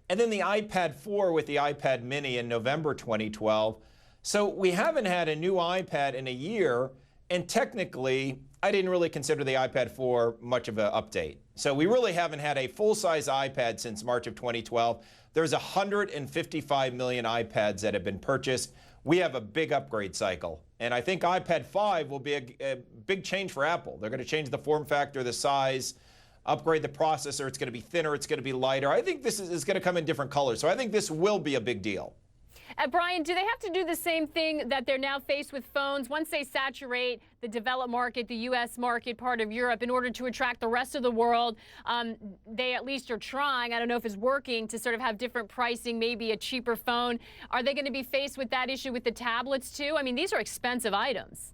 [SPEAKER 27] and then the iPad 4 with the iPad mini in November 2012. So we haven't had a new iPad in a year, and technically, I didn't really consider the iPad 4 much of an update. So we really haven't had a full-size iPad since March of 2012. There's 155 million iPads that have been purchased. We have a big upgrade cycle, and I think iPad 5 will be a big change for Apple. They're going to change the form factor, the size, upgrade the processor. It's going to be thinner. It's going to be lighter. I think this is going to come in different colors, so I think this will be a big deal.
[SPEAKER 2] Brian, do they have to do the same thing that they're now faced with phones? Once they saturate the developed market, the U.S. market, part of Europe, in order to attract the rest of the world, they at least are trying, I don't know if it's working, to sort of have different pricing, maybe a cheaper phone. Are they going to be faced with that issue with the tablets, too? I mean, these are expensive items.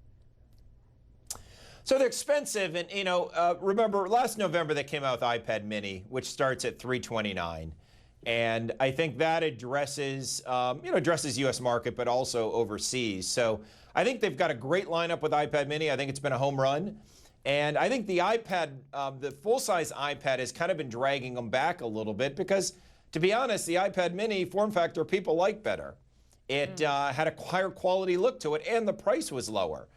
[SPEAKER 27] So they're expensive, and, you know, remember, last November they came out with iPad mini, which starts at $329. And I think that addresses, addresses U.S. market, but also overseas. So I think they've got a great lineup with iPad mini. I think it's been a home run. And I think the iPad, the full-size iPad has kind of been dragging them back a little bit because, to be honest, the iPad mini form factor people like better. It had a higher quality look to it, and the price was lower.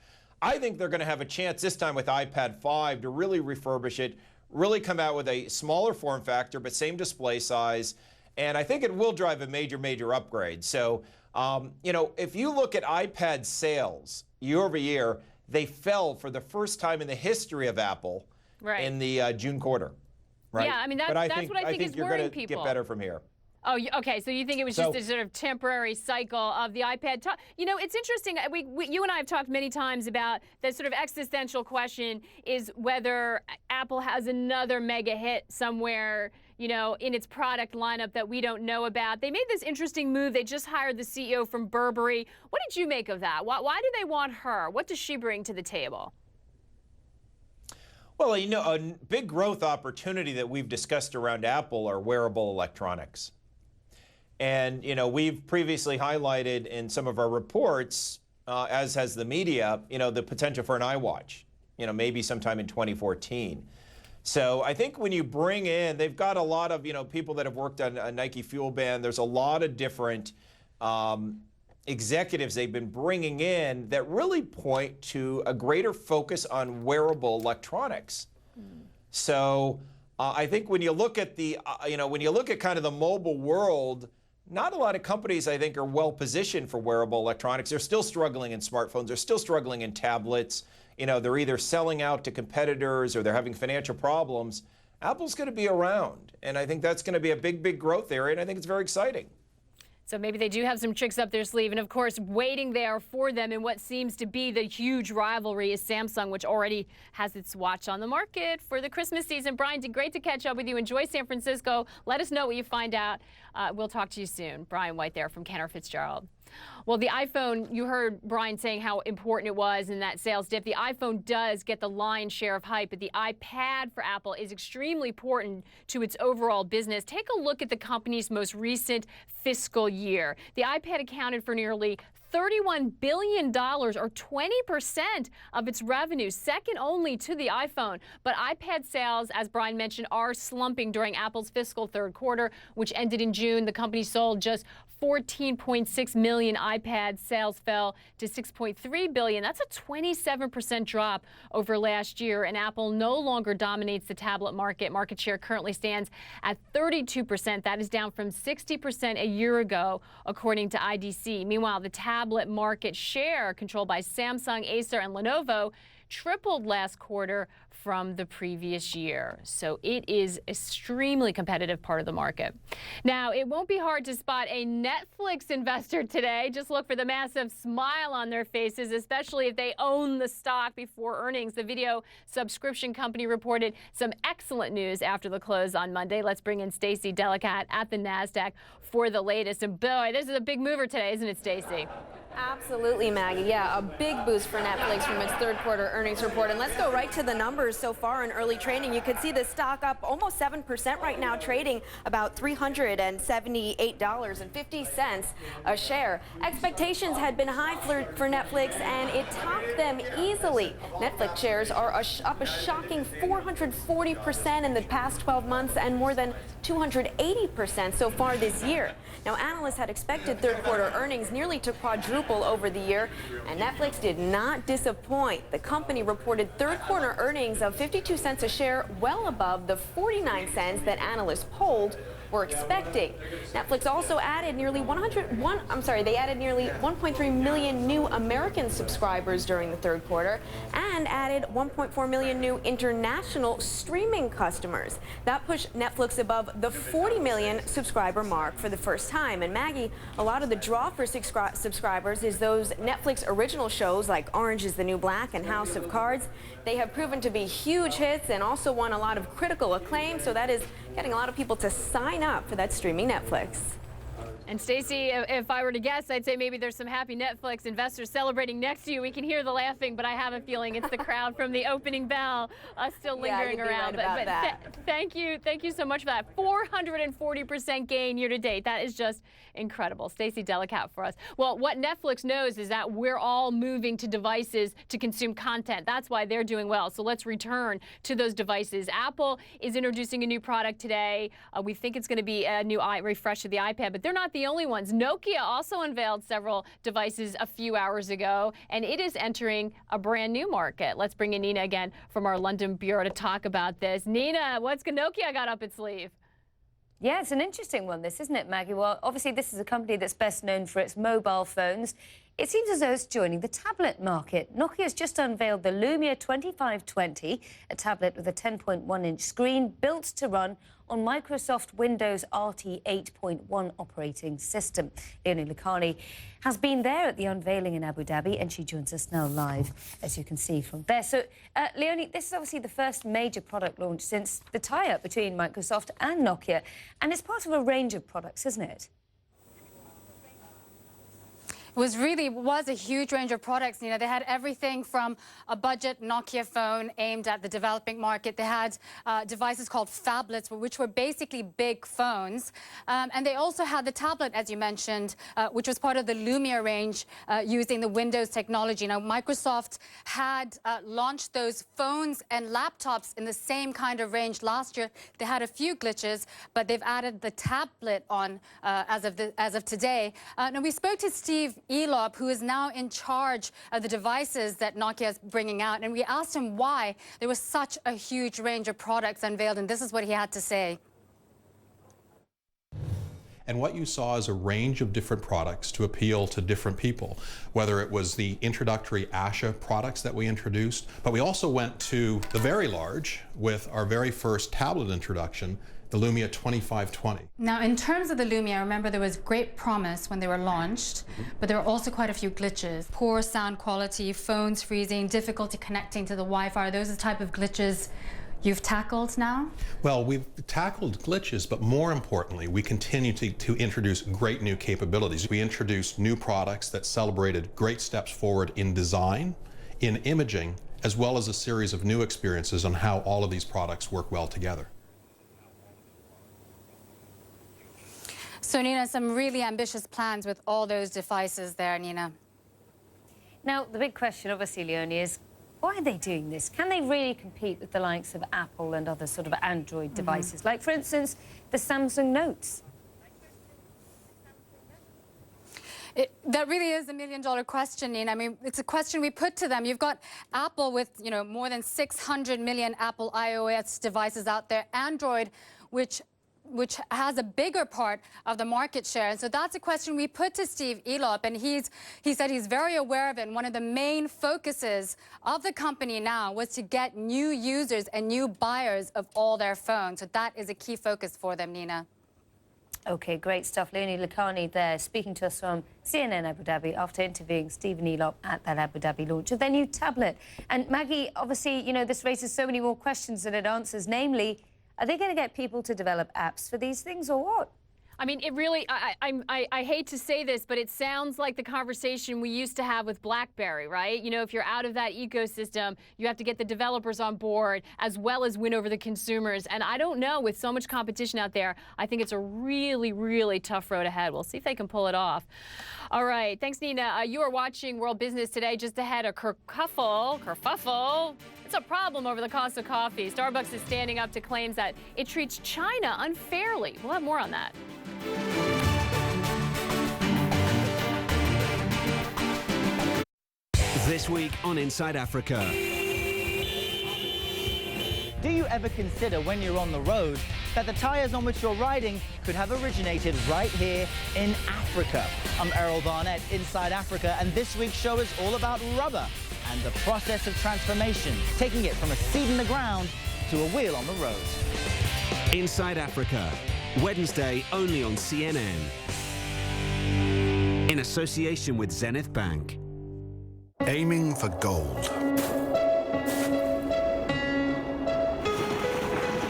[SPEAKER 27] I think they're going to have a chance this time with iPad 5 to really refurbish it, really come out with a smaller form factor, but same display size. And I think it will drive a major upgrade. So You know, if you look at iPad sales year over year, they fell for the first time in the history of Apple in the June quarter. Right?
[SPEAKER 2] Yeah, I mean, that's what I think is
[SPEAKER 27] you're
[SPEAKER 2] worrying
[SPEAKER 27] gonna
[SPEAKER 2] people.
[SPEAKER 27] Get better from here.
[SPEAKER 2] Oh, okay. So you think it was just a sort of temporary cycle of the iPad? You know, it's interesting. You and I have talked many times about the sort of existential question is whether Apple has another mega hit somewhere, you know, in its product lineup that we don't know about. They made this interesting move. They just hired the CEO from Burberry. What did you make of that? Why do they want her? What does she bring to the table?
[SPEAKER 27] Well, you know, a big growth opportunity that we've discussed around Apple are wearable electronics. And, you know, we've previously highlighted in some of our reports, as has the media, you know, the potential for an iWatch, you know, maybe sometime in 2014. So I think when you bring in, they've got a lot of, you know, people that have worked on a Nike Fuel Band. There's a lot of different executives they've been bringing in that really point to a greater focus on wearable electronics. So I think when you look at the, you know, when you look at kind of the mobile world, not a lot of companies, I think, are well positioned for wearable electronics. They're still struggling in smartphones. They're still struggling in tablets. You know, they're either selling out to competitors or they're having financial problems. Apple's going to be around, and I think that's going to be a big, big growth area, and I think it's very exciting.
[SPEAKER 2] So maybe they do have some tricks up their sleeve. And, of course, waiting there for them in what seems to be the huge rivalry is Samsung, which already has its watch on the market for the Christmas season. Brian, great to catch up with you. Enjoy San Francisco. Let us know what you find out. We'll talk to you soon. Brian White there from Cantor Fitzgerald. Well, the iPhone, you heard Brian saying how important it was in that sales dip. The iPhone does get the lion's share of hype, but the iPad for Apple is extremely important to its overall business. Take a look at the company's most recent fiscal year. The iPad accounted for nearly $31 billion, or 20% of its revenue, second only to the iPhone. But iPad sales, as Brian mentioned, are slumping during Apple's fiscal third quarter, which ended in June. The company sold just 14.6 million iPads. Sales fell to 6.3 billion. That's a 27% drop over last year, and Apple no longer dominates the tablet market. Market share currently stands at 32%. That is down from 60% a year ago, according to IDC. Meanwhile, the tablet market share, controlled by Samsung, Acer, and Lenovo, tripled last quarter from the previous year. So it is extremely competitive part of the market. Now, it won't be hard to spot a Netflix investor today. Just look for the massive smile on their faces, especially if they own the stock before earnings. The video subscription company reported some excellent news after the close on Monday. Let's bring in Stacey Delicat at the NASDAQ for the latest. And boy, this is a big mover today, isn't it, Stacey?
[SPEAKER 6] Absolutely, Maggie. Yeah, a big boost for Netflix from its third quarter earnings report. And let's go right to the numbers so far in early trading. You can see the stock up almost 7% right now, trading about $378.50 a share. Expectations had been high for Netflix, and it topped them easily. Netflix shares are up a shocking 440% in the past 12 months and more than 280% so far this year. Now, analysts had expected third quarter earnings nearly to quadruple over the year, and Netflix did not disappoint. The company reported third quarter earnings of 52 cents a share, well above the 49 cents that analysts polled were expecting. Netflix also added nearly 1.3 million new American subscribers during the third quarter and added 1.4 million new international streaming customers. That pushed Netflix above the 40 million subscriber mark for the first time. And Maggie, a lot of the draw for subscribers is those Netflix original shows like Orange is the New Black and House of Cards. They have proven to be huge hits and also won a lot of critical acclaim, so that is getting a lot of people to sign up for that streaming Netflix.
[SPEAKER 2] And Stacey, if I were to guess, I'd say maybe there's some happy Netflix investors celebrating next to you. We can hear the laughing, but I have a feeling it's the crowd from the opening bell still lingering around.
[SPEAKER 6] Right
[SPEAKER 2] but thank you so much for that. 440% gain year to date. That is just incredible. Stacey Delicat for us. Well, what Netflix knows is that we're all moving to devices to consume content. That's why they're doing well. So let's return to those devices. Apple is introducing a new product today. We think it's going to be a new refresh of the iPad, but they're not the only ones. Nokia also unveiled several devices a few hours ago, and it is entering a brand new market. Let's bring in Nina again from our London bureau to talk about this. Nina, what's Nokia got up its sleeve?
[SPEAKER 1] Yeah, it's an interesting one, this, isn't it, Maggie? Well, obviously, this is a company that's best known for its mobile phones. It seems as though it's joining the tablet market. Nokia's just unveiled the Lumia 2520, a tablet with a 10.1-inch screen built to run on Microsoft Windows RT 8.1 operating system. Leonie Lucani has been there at the unveiling in Abu Dhabi, and she joins us now live, as you can see from there. So, Leonie, this is obviously the first major product launch since the tie-up between Microsoft and Nokia, and it's part of a range of products, isn't it?
[SPEAKER 7] It was a huge range of products. You know, they had everything from a budget Nokia phone aimed at the developing market. They had devices called phablets, which were basically big phones. And they also had the tablet, as you mentioned, which was part of the Lumia range using the Windows technology. Now, Microsoft had launched those phones and laptops in the same kind of range last year. They had a few glitches, but they've added the tablet on as of today. Now, we spoke to Steve Elop, who is now in charge of the devices that Nokia is bringing out, and we asked him why there was such a huge range of products unveiled, and this is what he had to say.
[SPEAKER 11] And what you saw is a range of different products to appeal to different people, whether it was the introductory Asha products that we introduced, but we also went to the very large with our very first tablet introduction, the Lumia 2520.
[SPEAKER 7] Now, in terms of the Lumia, remember there was great promise when they were launched, but there were also quite a few glitches. Poor sound quality, phones freezing, difficulty connecting to the Wi-Fi. Are those the type of glitches you've tackled now?
[SPEAKER 11] Well, we've tackled glitches, but more importantly, we continue to introduce great new capabilities. We introduced new products that celebrated great steps forward in design, in imaging, as well as a series of new experiences on how all of these products work well together.
[SPEAKER 7] So, Nina, some really ambitious plans with all those devices there, Nina.
[SPEAKER 1] Now, the big question, obviously, Leonie, is why are they doing this? Can they really compete with the likes of Apple and other sort of Android devices? Like, for instance, the Samsung Notes?
[SPEAKER 7] That really is a million-dollar question, Nina. I mean, it's a question we put to them. You've got Apple with, you know, more than 600 million Apple iOS devices out there. Android, which has a bigger part of the market share. And so that's a question we put to Steve Elop, and he said he's very aware of it. And one of the main focuses of the company now was to get new users and new buyers of all their phones. So that is a key focus for them, Nina.
[SPEAKER 1] OK, great stuff. Leonie Lucani there, speaking to us from CNN Abu Dhabi after interviewing Stephen Elop at that Abu Dhabi launch of their new tablet. And Maggie, obviously, you know, this raises so many more questions than it answers, namely, are they going to get people to develop apps for these things or what?
[SPEAKER 2] I mean, it really, I hate to say this, but it sounds like the conversation we used to have with BlackBerry, right? You know, if you're out of that ecosystem, you have to get the developers on board as well as win over the consumers. And I don't know, with so much competition out there, I think it's a really, really tough road ahead. We'll see if they can pull it off. All right. Thanks, Nina. You are watching World Business Today. Just ahead, a kerfuffle. It's a problem over the cost of coffee. Starbucks is standing up to claims that it treats China unfairly. We'll have more on that.
[SPEAKER 21] This week on Inside Africa.
[SPEAKER 22] Do you ever consider when you're on the road that the tires on which you're riding could have originated right here in Africa? I'm Errol Barnett, Inside Africa, and this week's show is all about rubber and the process of transformation, taking it from a seed in the ground to a wheel on the road.
[SPEAKER 21] Inside Africa, Wednesday only on CNN. In association with Zenith Bank.
[SPEAKER 25] Aiming for gold.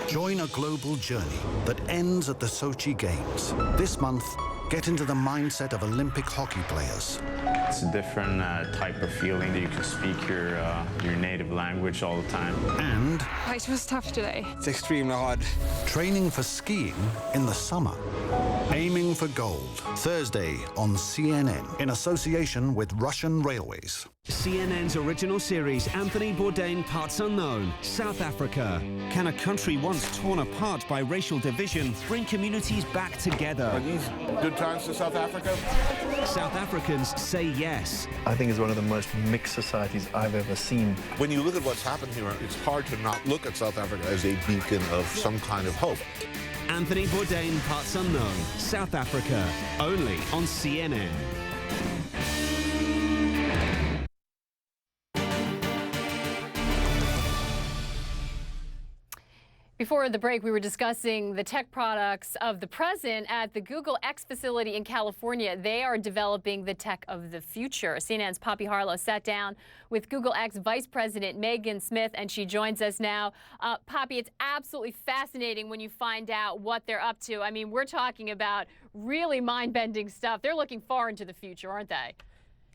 [SPEAKER 25] Join a global journey that ends at the Sochi Games. This month, get into the mindset of Olympic hockey players.
[SPEAKER 12] It's a different type of feeling that you can speak your native language all the time.
[SPEAKER 25] And
[SPEAKER 13] it was tough today.
[SPEAKER 25] it's extremely hard. Training for skiing in the summer. Aiming for gold. Thursday on CNN in association with Russian Railways.
[SPEAKER 21] CNN's original series, Anthony Bourdain, Parts Unknown, South Africa. Can a country once torn apart by racial division bring communities back together?
[SPEAKER 23] Are these good times for South Africa?
[SPEAKER 21] South Africans say yes.
[SPEAKER 24] I think it's one of the most mixed societies I've ever seen.
[SPEAKER 23] When you look at what's happened here, it's hard to not look at South Africa as a beacon of some kind of hope.
[SPEAKER 21] Anthony Bourdain, Parts Unknown, South Africa, only on CNN.
[SPEAKER 2] Before the break, we were discussing the tech products of the present at the Google X facility in California. They are developing the tech of the future. CNN's Poppy Harlow sat down with Google X Vice President Megan Smith, and she joins us now. Poppy, it's absolutely fascinating when you find out what they're up to. I mean, we're talking about really mind-bending stuff. They're looking far into the future, aren't they?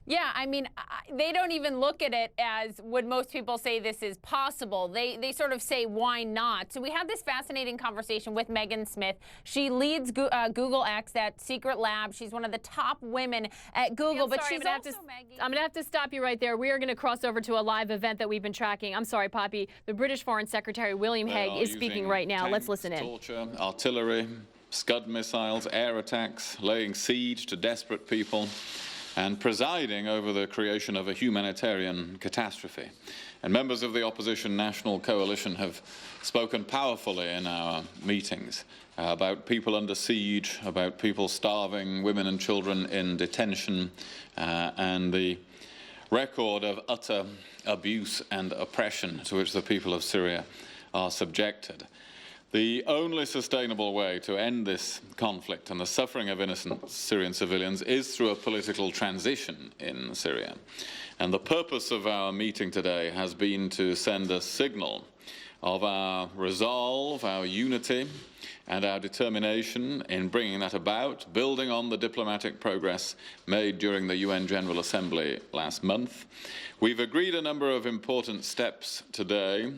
[SPEAKER 13] Yeah, I mean, they don't even look at it as would most people say this is possible. They sort of say, why not? So we had this fascinating conversation with Megan Smith. She leads Google X, that secret lab. She's one of the top women at Google, but she's also Maggie.
[SPEAKER 2] I'm going to have to stop you right there. We are going to cross over to a live event that we've been tracking. I'm sorry, Poppy. The British Foreign Secretary William Hague is speaking right now. Let's listen in.
[SPEAKER 14] Torture, artillery, Scud missiles, air attacks, laying siege to desperate people, and presiding over the creation of a humanitarian catastrophe. And members of the opposition National Coalition have spoken powerfully in our meetings about people under siege, about people starving, women and children in detention, and the record of utter abuse and oppression to which the people of Syria are subjected. The only sustainable way to end this conflict and the suffering of innocent Syrian civilians is through a political transition in Syria. And the purpose of our meeting today has been to send a signal of our resolve, our unity, and our determination in bringing that about, building on the diplomatic progress made during the UN General Assembly last month. We've agreed a number of important steps today.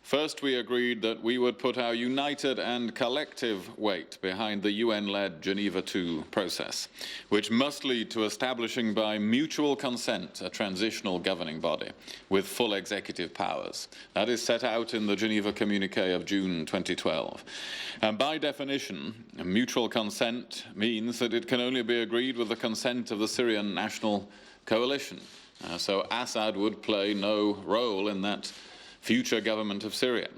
[SPEAKER 14] First, we agreed that we would put our united and collective weight behind the UN-led Geneva II process, which must lead to establishing by mutual consent a transitional governing body with full executive powers. That is set out in the Geneva Communiqué of June 2012. And by definition, mutual consent means that it can only be agreed with the consent of the Syrian National Coalition. So Assad would play no role in that future government of Syria.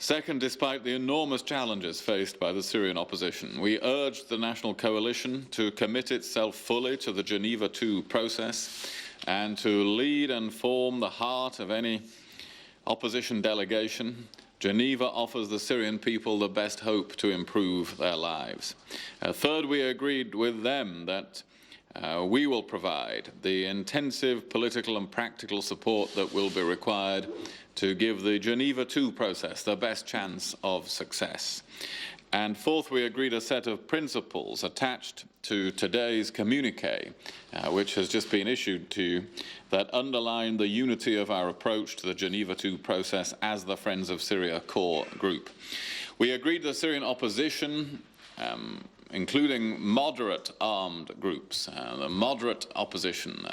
[SPEAKER 14] Second, despite the enormous challenges faced by the Syrian opposition, we urged the National Coalition to commit itself fully to the Geneva II process and to lead and form the heart of any opposition delegation. Geneva offers the Syrian people the best hope to improve their lives. Third, we agreed with them that we will provide the intensive political and practical support that will be required to give the Geneva II process the best chance of success. And fourth, we agreed a set of principles attached to today's communiqué, which has just been issued to you, that underline the unity of our approach to the Geneva II process as the Friends of Syria core group. We agreed the Syrian opposition, including moderate armed groups, the moderate opposition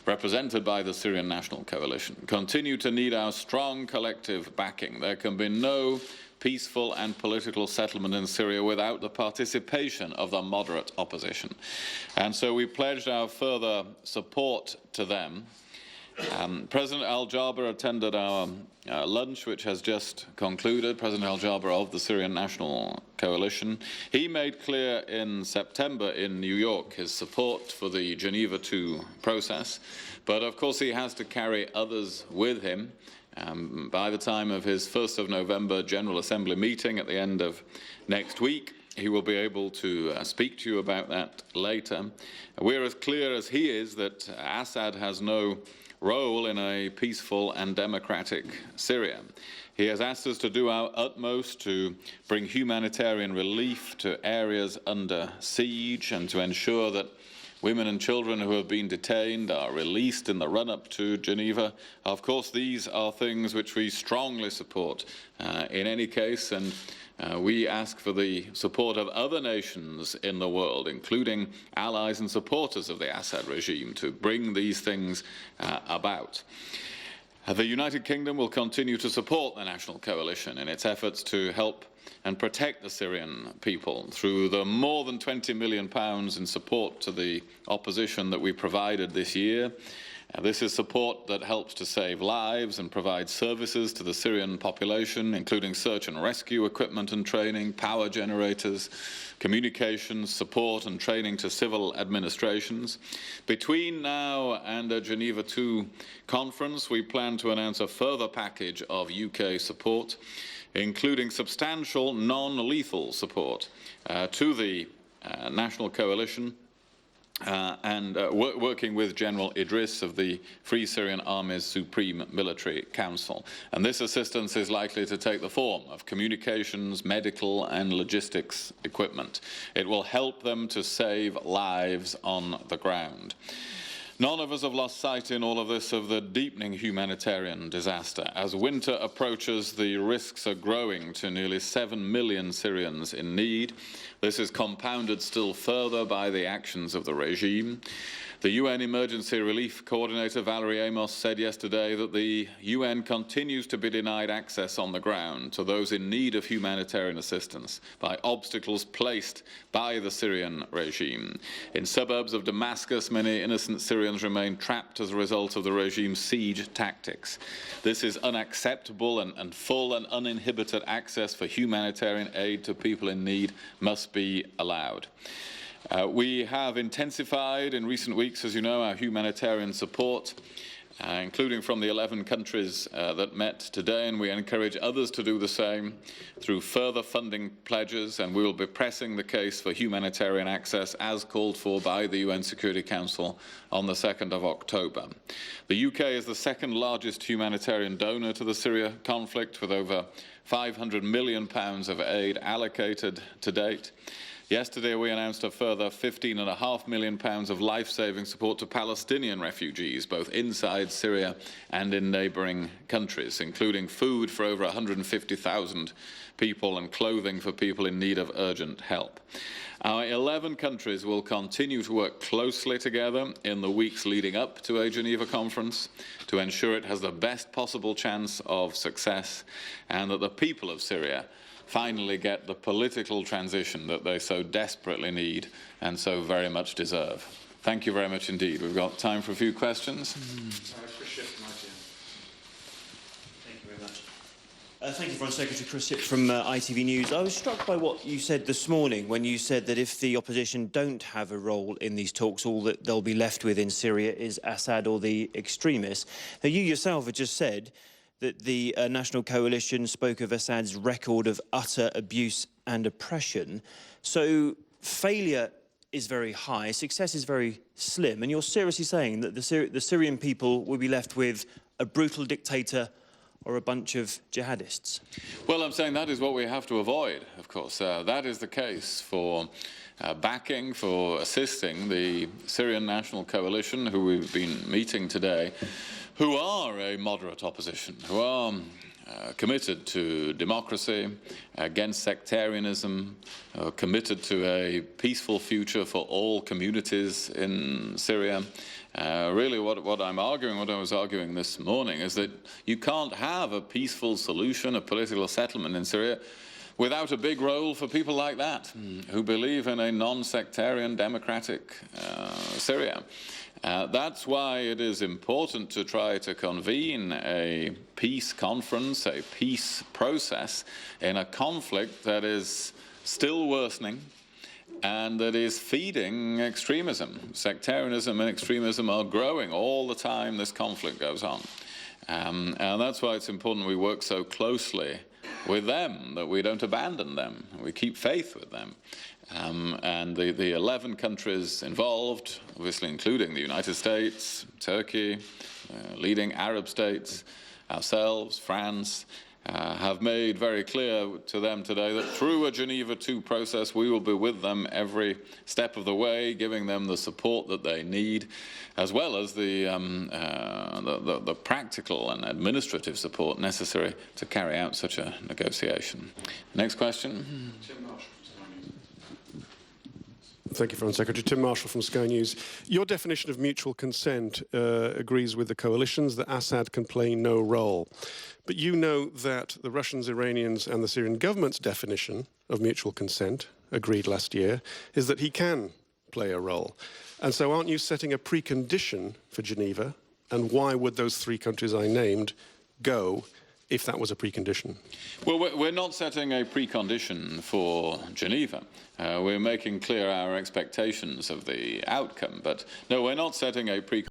[SPEAKER 14] represented by the Syrian National Coalition, continue to need our strong collective backing. There can be no peaceful and political settlement in Syria without the participation of the moderate opposition. And so we pledged our further support to them. President al-Jaber attended our lunch, which has just concluded, President al-Jaber of the Syrian National Coalition. He made clear in September in New York his support for the Geneva II process, but of course he has to carry others with him. By the time of his 1st of November General Assembly meeting at the end of next week, he will be able to speak to you about that later. We're as clear as he is that Assad has no role in a peaceful and democratic Syria. He has asked us to do our utmost to bring humanitarian relief to areas under siege and to ensure that women and children who have been detained are released in the run-up to Geneva. Of course, these are things which we strongly support in any case, and we ask for the support of other nations in the world, including allies and supporters of the Assad regime, to bring these things about. The United Kingdom will continue to support the National Coalition in its efforts to help and protect the Syrian people through the more than £20 million in support to the opposition that we provided this year. This is support that helps to save lives and provide services to the Syrian population, including search and rescue equipment and training, power generators, communications, support and training to civil administrations. Between now and the Geneva II conference, we plan to announce a further package of UK support, including substantial non-lethal support to the national coalition working with General Idris of the Free Syrian Army's Supreme Military Council. And this assistance is likely to take the form of communications, medical and logistics equipment. It will help them to save lives on the ground. None of us have lost sight in all of this of the deepening humanitarian disaster. As winter approaches, the risks are growing to nearly 7 million Syrians in need. This is compounded still further by the actions of the regime. The UN Emergency Relief Coordinator Valerie Amos said yesterday that the UN continues to be denied access on the ground to those in need of humanitarian assistance by obstacles placed by the Syrian regime. In suburbs of Damascus, many innocent Syrians remain trapped as a result of the regime's siege tactics. This is unacceptable, and full and uninhibited access for humanitarian aid to people in need must be allowed. We have intensified in recent weeks, as you know, our humanitarian support, including from the 11 countries that met today, and we encourage others to do the same through further funding pledges, and we will be pressing the case for humanitarian access as called for by the UN Security Council on the 2nd of October. The UK is the second largest humanitarian donor to the Syria conflict, with over £500 million of aid allocated to date. Yesterday, we announced a further £15.5 million of life-saving support to Palestinian refugees, both inside Syria and in neighbouring countries, including food for over 150,000 people and clothing for people in need of urgent help. Our 11 countries will continue to work closely together in the weeks leading up to a Geneva conference to ensure it has the best possible chance of success and that the people of Syria finally get the political transition that they so desperately need and so very much deserve. Thank you very much indeed. We've got time for a few questions.
[SPEAKER 10] Thank you very much. Thank you, Foreign Secretary. Chris Hipp from ITV News. I was struck by what you said this morning when you said that if the opposition don't have a role in these talks, all that they'll be left with in Syria is Assad or the extremists. Now, you yourself have just said that the National Coalition spoke of Assad's record of utter abuse and oppression. So failure is very high, success is very slim, and you're seriously saying that the Syrian people will be left with a brutal dictator or a bunch of jihadists?
[SPEAKER 14] Well, I'm saying that is what we have to avoid, of course. That is the case for backing, for assisting the Syrian National Coalition, who we've been meeting today, who are a moderate opposition, who are committed to democracy, against sectarianism, committed to a peaceful future for all communities in Syria. Really what I'm arguing, what I was arguing this morning, is that you can't have a peaceful solution, a political settlement in Syria, without a big role for people like that, who believe in a non-sectarian democratic Syria. That's why it is important to try to convene a peace conference, a peace process in a conflict that is still worsening and that is feeding extremism. Sectarianism and extremism are growing all the time this conflict goes on. And that's why it's important we work so closely with them, that we don't abandon them, we keep faith with them. And the 11 countries involved, obviously including the United States, Turkey, leading Arab states, ourselves, France, have made very clear to them today that through a Geneva II process, we will be with them every step of the way, giving them the support that they need, as well as the practical and administrative support necessary to carry out such a negotiation. Next question.
[SPEAKER 15] Thank you, Foreign Secretary. Tim Marshall from Sky News. Your definition of mutual consent agrees with the coalitions that Assad can play no role. But you know that the Russians, Iranians and the Syrian government's definition of mutual consent, agreed last year, is that he can play a role. And so aren't you setting a precondition for Geneva And why would those 3 countries I named go if that was a precondition?
[SPEAKER 14] Well, we're not setting a precondition for Geneva. We're making clear our expectations of the outcome. But no, we're not setting a precondition.